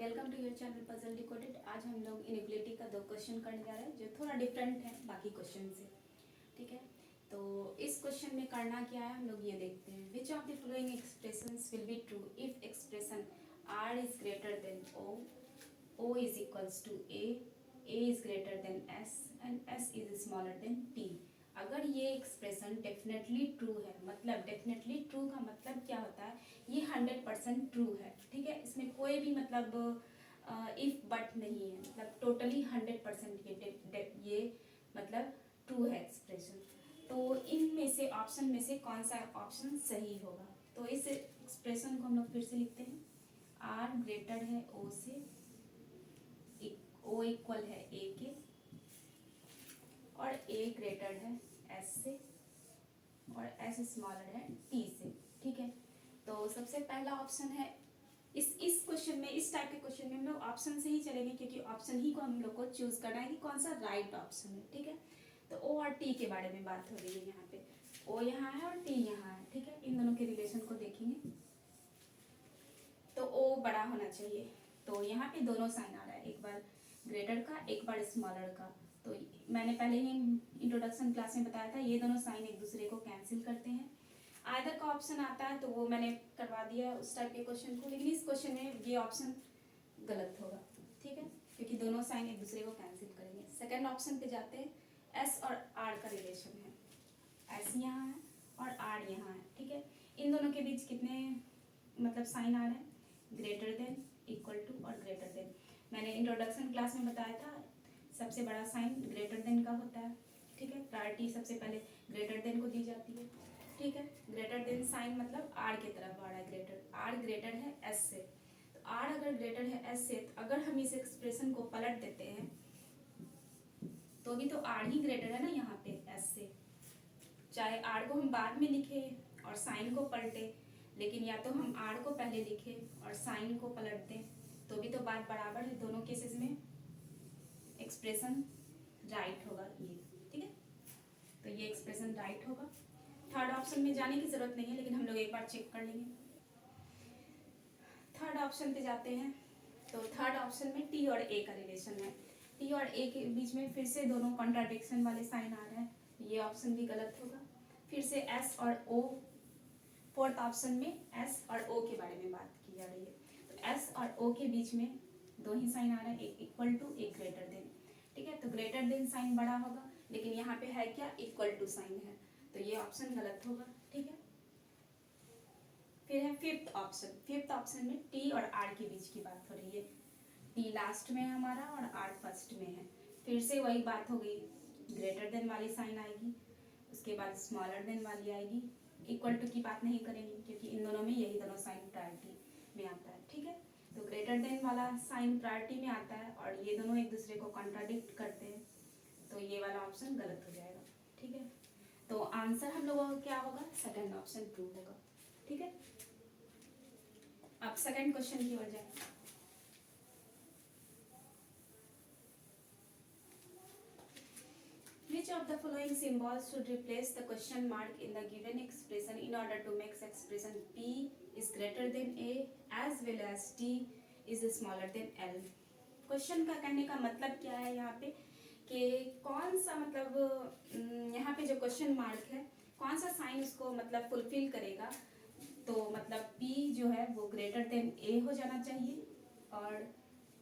Welcome to your channel puzzle decoded. आज हम लोग इनएबिलिटी का 2 क्वेश्चन करने जा रहे हैं जो थोड़ा डिफरेंट है बाकी क्वेश्चन से। ठीक है, तो इस क्वेश्चन में करना क्या है हम लोग ये देखते हैं। Which of the following expressions will be true if expression r is greater than o is equals to a is greater than s and s is smaller than t। अगर ये एक्सप्रेशन डेफिनेटली ट्रू है, मतलब definitely true का मतलब क्या होता है, ये 100% ट्रू है। ठीक है, इसमें कोई भी मतलब इफ बट नहीं है, मतलब टोटली 100% ये मतलब ट्रू है एक्सप्रेशन। तो इनमें से ऑप्शन में से कौन सा ऑप्शन सही होगा? तो इस एक्सप्रेशन को हम लोग फिर से लिखते हैं। आर ग्रेटर है ओ से, ओ इक्वल है ए के, और ए ग्रेटर है एस से, और एस स्मॉलर है टी से। ठीक है, तो सबसे पहला ऑप्शन है इस क्वेश्चन में, इस टाइप के क्वेश्चन में हम लोग ऑप्शन से ही चलेंगे, क्योंकि ऑप्शन ही को हम लोग को चूज करना है कि कौन सा राइट ऑप्शन है। ठीक है, तो ओ और टी के बारे में बात हो रही है यहाँ पे। ओ यहाँ है और टी यहाँ है। ठीक है, इन दोनों के रिलेशन को देखेंगे तो ओ बड़ा होना चाहिए। तो यहाँ पे दोनों साइन आ रहा है, एक बार ग्रेटर का एक बार स्मॉलर का। तो मैंने पहले ही इंट्रोडक्शन क्लास में बताया था, ये दोनों साइन एक दूसरे को कैंसिल करते हैं। आइदर का ऑप्शन आता है तो वो मैंने करवा दिया उस टाइप के क्वेश्चन को, लेकिन इस क्वेश्चन में ये ऑप्शन गलत होगा। ठीक है, क्योंकि दोनों साइन एक दूसरे को कैंसिल करेंगे। सेकंड ऑप्शन पे जाते हैं। एस और आर का रिलेशन है, एस यहाँ है और आर यहाँ है। ठीक है, इन दोनों के बीच कितने मतलब साइन आ रहे हैं? ग्रेटर देन, इक्वल टू और ग्रेटर देन। मैंने इंट्रोडक्शन क्लास में बताया था, सबसे बड़ा साइन ग्रेटर देन का होता है। ठीक है, प्रायोरिटी सबसे पहले ग्रेटर देन को दी जाती है। ठीक है, ग्रेटर देन साइन मतलब आर की तरफ आ रहा है, ग्रेटर। आर ग्रेटर है एस से, तो आर अगर ग्रेटर है एस से, तो अगर हम इस एक्सप्रेशन को पलट देते हैं तो भी तो आर ही ग्रेटर है ना यहाँ पे एस से। चाहे आर को हम बाद में लिखे और साइन को पलटे, लेकिन या तो हम आर को पहले लिखे और साइन को पलट दें तो भी तो बात बराबर है। दोनों केसेस में एक्सप्रेशन राइट होगा ये। ठीक है, तो ये एक्सप्रेशन राइट होगा। थर्ड ऑप्शन में जाने की जरूरत नहीं है, लेकिन हम लोग एक बार चेक कर लेंगे। थर्ड ऑप्शन पे जाते हैं, तो थर्ड ऑप्शन में टी और ए का रिलेशन है। टी और ए के बीच में फिर से दोनों कॉन्ट्राडिक्शन वाले साइन आ रहे हैं, ये ऑप्शन भी गलत होगा। फिर से एस और ओ, फोर्थ ऑप्शन में एस और ओ के बारे में बात की जा रही है। तो एस और ओ के बीच में दो ही साइन आ रहे हैं, एक इक्वल टू एक ग्रेटर देन। ठीक है, तो ग्रेटर देन साइन बड़ा होगा, लेकिन यहाँ पे है क्या? इक्वल टू साइन है, तो ये ऑप्शन गलत होगा। ठीक है, फिर है फिफ्थ ऑप्शन। फिफ्थ ऑप्शन में टी और आर के बीच की बात हो रही है। टी लास्ट में है हमारा और आर फर्स्ट में है। फिर से वही बात हो गई, ग्रेटर देन वाली साइन आएगी, उसके बाद स्मॉलर देन वाली आएगी। इक्वल टू की बात नहीं करेंगे, क्योंकि इन दोनों में यही दोनों साइन प्रायोरिटी में आता है। ठीक है, तो ग्रेटर देन वाला साइन प्रायोरिटी में आता है और ये दोनों एक दूसरे को कॉन्ट्राडिक्ट करते हैं, तो ये वाला ऑप्शन गलत हो जाएगा। ठीक है, तो आंसर हम लोगों का क्या होगा? सेकंड ऑप्शन ट्रू होगा। ठीक है, अब सेकंड क्वेश्चन की ओर जाए। Which of the following symbols should replace the question mark in the given expression in order to make expression P is greater than A as well as T is smaller than L? Question का कहने का मतलब क्या है यहाँ पे कि कौन सा मतलब यहाँ पे जो क्वेश्चन मार्क है कौन सा साइन उसको मतलब फुलफिल करेगा। तो मतलब P जो है वो ग्रेटर देन A हो जाना चाहिए और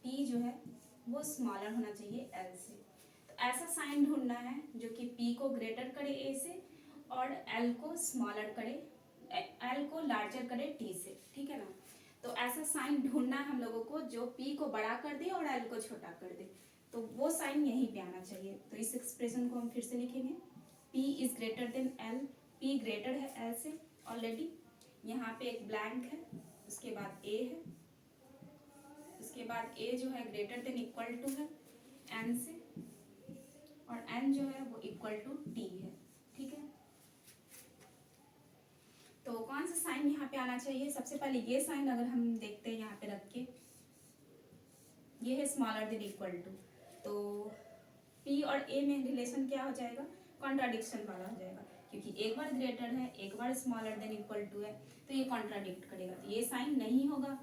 T जो है वो स्मॉलर होना चाहिए L से। ऐसा साइन ढूंढना है जो कि P को ग्रेटर करे A से और L को स्मॉलर करे, L को लार्जर करे T से। ठीक है ना, तो ऐसा साइन ढूंढना है हम लोगों को जो P को बड़ा कर दे और L को छोटा कर दे, तो वो साइन यहीं पे आना चाहिए। तो इस एक्सप्रेशन को हम फिर से लिखेंगे, P is greater than L। P greater है L से ऑलरेडी, यहाँ पे एक ब्लैंक है, उसके बाद A है, उसके बाद A जो है ग्रेटर देन इक्वल टू है N से, और n जो है वो इक्वल टू t है। ठीक है, तो कौन सा साइन यहाँ पे आना चाहिए? सबसे पहले ये साइन अगर हम देखते हैं यहाँ पे रख के, ये है स्मॉलर देन इक्वल टू, तो p और a में रिलेशन क्या हो जाएगा? कॉन्ट्राडिक्शन वाला हो जाएगा, क्योंकि एक बार ग्रेटर है एक बार स्मॉलर देन इक्वल टू है, तो ये कॉन्ट्राडिक्ट करेगा, तो ये साइन नहीं होगा।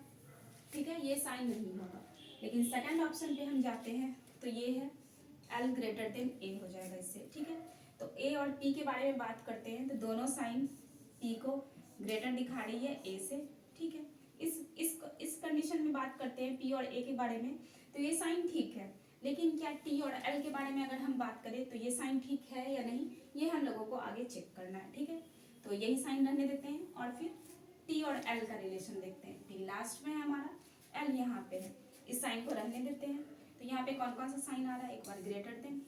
ठीक है, ये साइन नहीं होगा। लेकिन सेकंड ऑप्शन पे हम जाते हैं तो ये है L ग्रेटर देन A हो जाएगा इससे, ठीक है। तो A और P के बारे में बात करते हैं तो दोनों साइन P को ग्रेटर दिखा रही है A से, ठीक है। इस कंडीशन में बात करते हैं P और A के बारे में, तो ये साइन ठीक है। लेकिन क्या T और L के बारे में अगर हम बात करें तो ये साइन ठीक है या नहीं, ये हम लोगों को आगे चेक करना है, ठीक है। तो यही साइन रहने देते हैं और फिर T और L का रिलेशन देखते हैं। T लास्ट में है हमारा, L यहाँ पे है, इस साइन को रहने देते हैं। तो यहाँ पे कौन कौन सा साइन आ रहा है, एक बार ग्रेटर देन,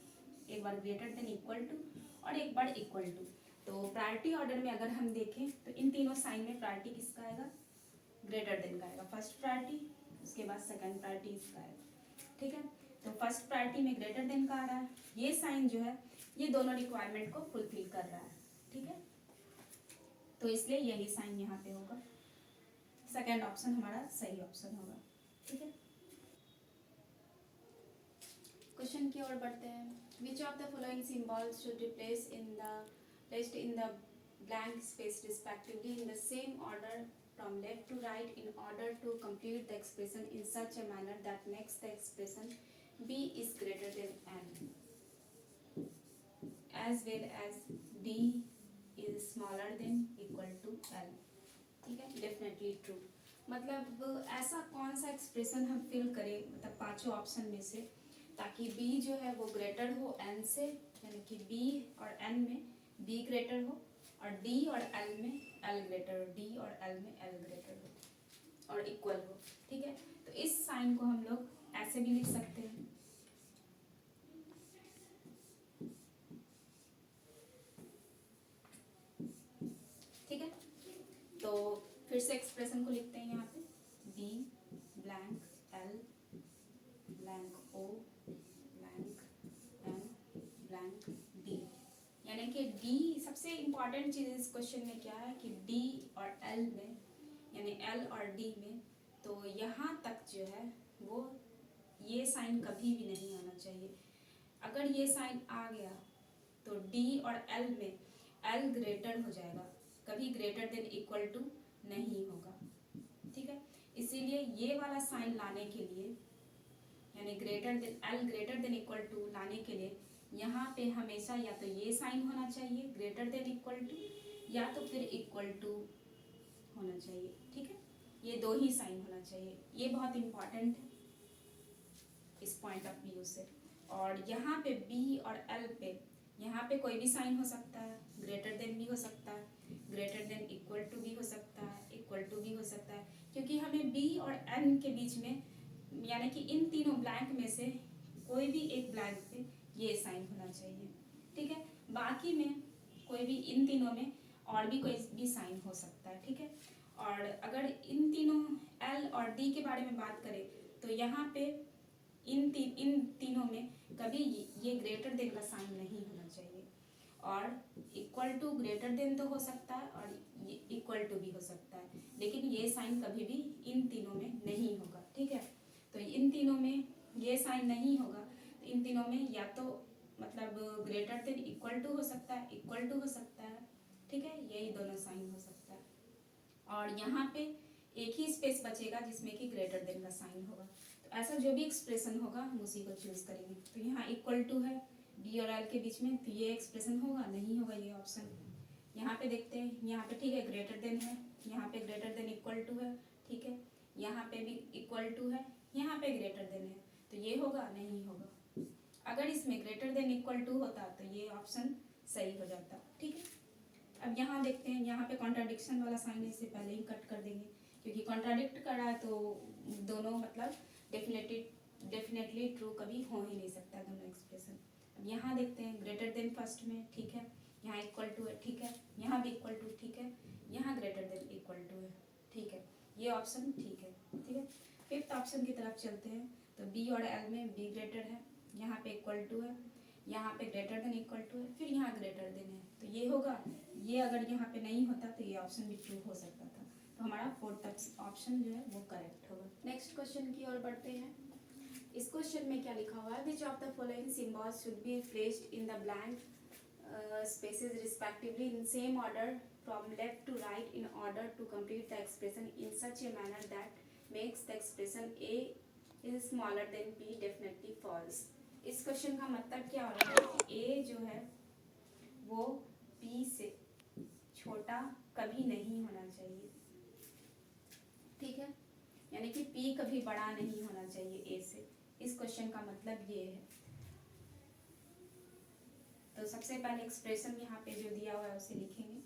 एक बार ग्रेटर देन इक्वल टू और एक बार इक्वल टू। तो प्रायोरिटी ऑर्डर में अगर हम देखें तो इन तीनों साइन में प्रायोरिटी किसका आएगा, ग्रेटर देन का आएगा, फर्स्ट प्रायोरिटी, उसके बाद सेकंड प्रायोरिटी इसका आएगा, ठीक है। तो फर्स्ट प्रायोरिटी में ग्रेटर देन का आ रहा है, ये साइन जो है ये दोनों रिक्वायरमेंट को फुलफिल कर रहा है, ठीक है। तो इसलिए यही साइन यहाँ पे होगा, सेकंड ऑप्शन हमारा सही ऑप्शन होगा, ठीक है। क्वेश्चन की ओर बढ़ते हैं। Which of the following symbols should be placed in the blank space respectively in the same order from left to right in order to complete the expression in such a manner that makes the expression B is greater than N as well as D is smaller than equal to L, ठीक है। Definitely true, मतलब ऐसा कौन सा expression हम fill करें, मतलब पांचों ऑप्शन में से, ताकि B जो है वो ग्रेटर हो N से, यानी कि B और N में B ग्रेटर हो और D और L में L ग्रेटर हो, D और L में L ग्रेटर हो और इक्वल हो, ठीक है। तो इस साइन को हम लोग ऐसे भी लिख सकते हैं, ठीक है। तो फिर से एक्सप्रेशन को लिखते हैं यहाँ पे, B blank L blank O blank N blank D, यानी कि D सबसे इम्पॉर्टेंट चीज़ इस क्वेश्चन में क्या है कि D और L में, यानी L और D में, तो यहाँ तक जो है वो ये साइन कभी भी नहीं आना चाहिए। अगर ये साइन आ गया तो D और L में L ग्रेटर हो जाएगा, कभी ग्रेटर देन इक्वल टू नहीं होगा, ठीक है। इसीलिए ये वाला साइन लाने के लिए, यानी greater than L greater than equal to लाने के लिए यहाँ पे हमेशा या तो ये साइन होना चाहिए ग्रेटर देन इक्वल टू, या तो फिर इक्वल टू होना चाहिए, ठीक है। ये दो ही साइन होना चाहिए, ये बहुत इंपॉर्टेंट है इस पॉइंट ऑफ व्यू से। और यहाँ पे B और L पे, यहाँ पे कोई भी साइन हो सकता है, ग्रेटर देन भी हो सकता है, ग्रेटर देन इक्वल टू भी हो सकता है, इक्वल टू भी हो सकता है, क्योंकि हमें B और N के बीच में, यानी कि इन तीनों ब्लैंक में से कोई भी एक ब्लैंक पे ये साइन होना चाहिए, ठीक है। बाकी में कोई भी इन तीनों में और भी कोई भी साइन हो सकता है, ठीक है। और अगर इन तीनों L और D के बारे में बात करें तो यहाँ पे इन तीनों में कभी ये ग्रेटर देन का साइन नहीं होना चाहिए, और इक्वल टू ग्रेटर देन तो हो सकता है और ये इक्वल टू भी हो सकता है, लेकिन ये साइन कभी भी इन तीनों में नहीं होगा, ठीक है। तो इन तीनों में ये साइन नहीं होगा, तो इन तीनों में या तो मतलब ग्रेटर देन इक्वल टू हो सकता है, इक्वल टू हो सकता है, ठीक है, यही दोनों साइन हो सकता है। और यहाँ पे एक ही स्पेस बचेगा जिसमें कि ग्रेटर देन का साइन होगा, तो ऐसा जो भी एक्सप्रेशन होगा हम उसी को चूज करेंगे। तो यहाँ इक्वल टू है D और L के बीच में, तो ये एक्सप्रेशन होगा नहीं होगा ये ऑप्शन। यहाँ पे देखते हैं, यहाँ पे ठीक है ग्रेटर देन है, यहाँ पे ग्रेटर देन इक्वल टू है, ठीक है, यहाँ पे भी इक्वल टू है, यहाँ पे ग्रेटर देन है, तो ये होगा नहीं होगा। अगर इसमें ग्रेटर देन इक्वल टू होता तो ये ऑप्शन सही हो जाता, ठीक है। अब यहाँ देखते हैं, यहाँ पे कॉन्ट्राडिक्शन वाला साइन है, इससे पहले ही कट कर देंगे, क्योंकि कॉन्ट्राडिक्ट कर रहा है तो दोनों मतलब डेफिनेटली ट्रू कभी हो ही नहीं सकता दोनों एक्सप्रेशन। अब यहाँ देखते हैं ग्रेटर देन फर्स्ट में, ठीक है, यहाँ इक्वल टू है, ठीक है, यहाँ भी इक्वल टू, ठीक है, यहाँ ग्रेटर देन इक्वल टू है, ठीक है, ये ऑप्शन ठीक है, ठीक है। फिफ्थ ऑप्शन की तरफ चलते हैं, तो B और L में B ग्रेटर है, यहाँ पे इक्वल टू है, यहाँ पे ग्रेटर देन इक्वल टू है, फिर यहाँ ग्रेटर देन है, तो ये होगा। ये अगर यहाँ पे नहीं होता तो ये ऑप्शन भी ट्रू हो सकता था, तो हमारा फोर्थ ऑप्शन जो है वो करेक्ट होगा। नेक्स्ट क्वेश्चन की ओर बढ़ते हैं। इस क्वेश्चन में क्या लिखा हुआ है, विच of the following symbols should be placed in the blank spaces respectively in same order from left to right in order to complete the expression in such a manner that makes the expression A is smaller than P definitely false. इस question का मतलब क्या हो रहा है कि A जो है वो P से छोटा कभी नहीं होना चाहिए, ठीक है, यानी कि P कभी बड़ा नहीं होना चाहिए A से। इस क्वेश्चन का मतलब ये है। तो सबसे पहले एक्सप्रेशन यहाँ पे जो दिया हुआ है उसे लिखेंगे।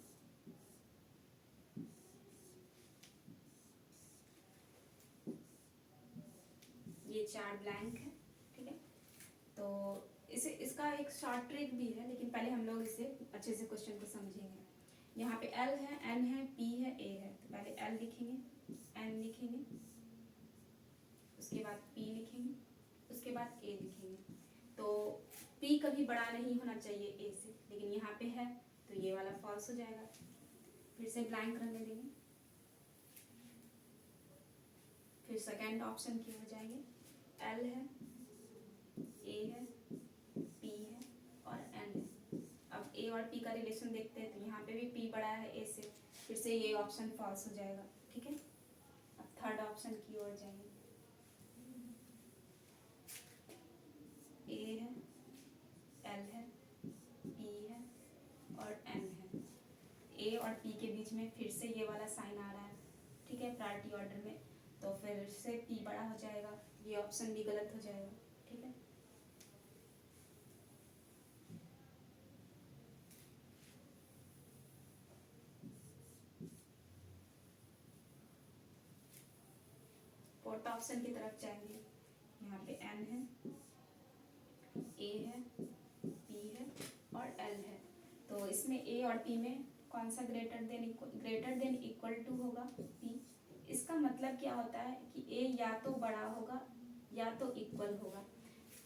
ये 4 ब्लैंक है, ठीक है। तो इसका एक शॉर्ट ट्रिक भी है, लेकिन पहले हम लोग इसे अच्छे से क्वेश्चन को समझेंगे। यहाँ पे L है, N है, P है, A है। तो पहले L लिखेंगे, N लिखेंगे, उसके बाद P लिखेंगे, उसके बाद A लिखेंगे। तो P कभी बड़ा नहीं होना चाहिए A से, लेकिन यहाँ पे है तो ये वाला फॉल्स हो जाएगा। फिर से ब्लैंक रहने देंगे। फिर सेकेंड ऑप्शन की हो जाएंगे, L है, A है, P है और N है। अब A और P का रिलेशन देखते हैं, तो यहाँ पे भी P बड़ा है A से, फिर से ये ऑप्शन फॉल्स हो जाएगा, ठीक है। अब थर्ड ऑप्शन की ओर जाएंगे। A है, L है, P है और N है। A और P के बीच में फिर से ये वाला साइन आ रहा है, ठीक है, प्रायोरिटी ऑर्डर में। तो फिर से P बड़ा हो जाएगा, ये ऑप्शन भी गलत हो जाएगा, ठीक है। फोर्थ ऑप्शन की तरफ जाएंगे। यहाँ पे N है, A है, P है और L है। तो इसमें A और P में कौन सा ग्रेटर देन इक्वल टू होगा? P। इसका मतलब क्या होता है कि A या तो बड़ा होगा या तो इक्वल होगा।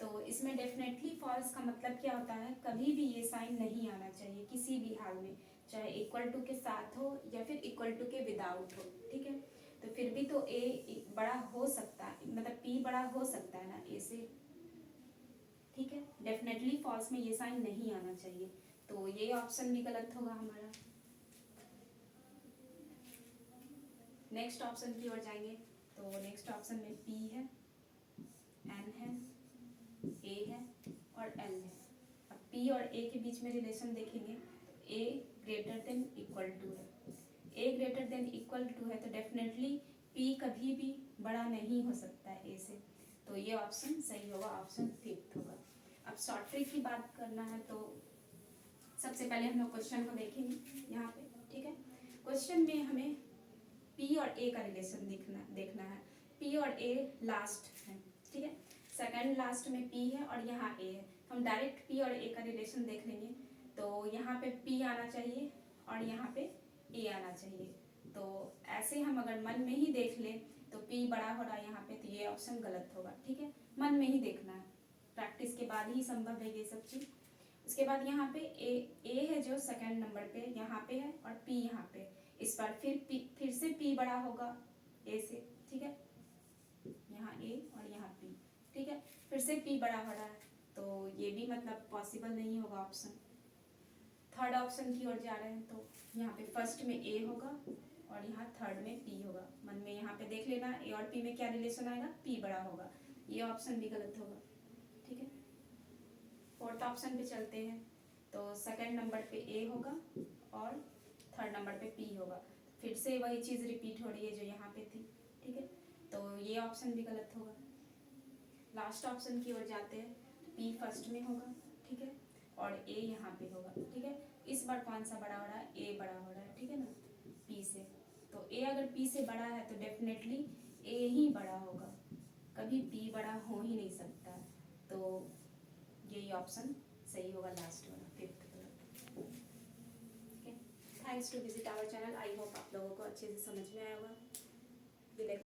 तो इसमें डेफिनेटली फॉल्स का मतलब क्या होता है, कभी भी ये साइन नहीं आना चाहिए किसी भी हाल में, चाहे इक्वल टू के साथ हो या फिर इक्वल टू के विदाउट हो, ठीक है। तो फिर भी तो A बड़ा हो सकता है, मतलब P बड़ा हो सकता है ना A से, ठीक है। डेफिनेटली फॉल्स में ये साइन नहीं आना चाहिए, तो ये ऑप्शन भी गलत होगा हमारा। नेक्स्ट ऑप्शन की ओर जाएंगे। तो नेक्स्ट ऑप्शन में P है, N है, A है और L है। अब P और A के बीच में रिलेशन देखेंगे तो A greater than equal to है। A greater than equal to है तो डेफिनेटली P कभी भी बड़ा नहीं हो सकता है A से, तो ये ऑप्शन सही होगा, ऑप्शन फिफ्थ होगा। अब शॉर्ट ट्रिक की बात करना है तो सबसे पहले हम लोग क्वेश्चन को देखेंगे यहाँ पे, ठीक है। क्वेश्चन में हमें P और A का रिलेशन देखना है। P और A लास्ट है, ठीक है, सेकंड लास्ट में P है और यहाँ A है। हम डायरेक्ट P और A का रिलेशन देख लेंगे। तो यहाँ पे P आना चाहिए और यहाँ पे A आना चाहिए। तो ऐसे हम अगर मन में ही देख लें तो P बड़ा हो रहा है यहाँ पे, तो ये ऑप्शन गलत होगा, ठीक है। मन में ही देखना है, प्रैक्टिस के बाद ही संभव है ये सब चीज़। उसके बाद यहाँ पे A है जो सेकंड नंबर पे यहाँ पे है और P यहाँ पे। इस बार फिर से P बड़ा होगा A से, ठीक है, यहाँ A और यहाँ P, ठीक है। फिर से P बड़ा हो रहा है तो ये भी मतलब पॉसिबल नहीं होगा ऑप्शन। थर्ड ऑप्शन की ओर जा रहे हैं तो यहाँ पे फर्स्ट में A होगा और यहाँ थर्ड में P होगा। मन में यहाँ पे देख लेना A और P में क्या रिलेशन आएगा, P बड़ा होगा, ये ऑप्शन भी गलत होगा, ठीक है। फोर्थ ऑप्शन पे चलते हैं। तो सेकंड नंबर पे A होगा और थर्ड नंबर पे P होगा। फिर से वही चीज़ रिपीट हो रही है जो यहाँ पे थी, ठीक है। तो ये ऑप्शन भी गलत होगा। लास्ट ऑप्शन की ओर जाते हैं। P फर्स्ट में होगा, ठीक है, और A यहाँ पे होगा, ठीक है। इस बार कौन सा बड़ा हो रहा है, A बड़ा हो रहा है, ठीक है ना, P से। तो A अगर P से बड़ा है तो डेफिनेटली A ही बड़ा होगा, कभी P बड़ा हो ही नहीं सकता। तो यही ऑप्शन सही होगा, लास्ट वाला, फिफ्थ वाला। Thanks to visit our channel. I hope आप लोगों को अच्छे से समझ में आया होगा।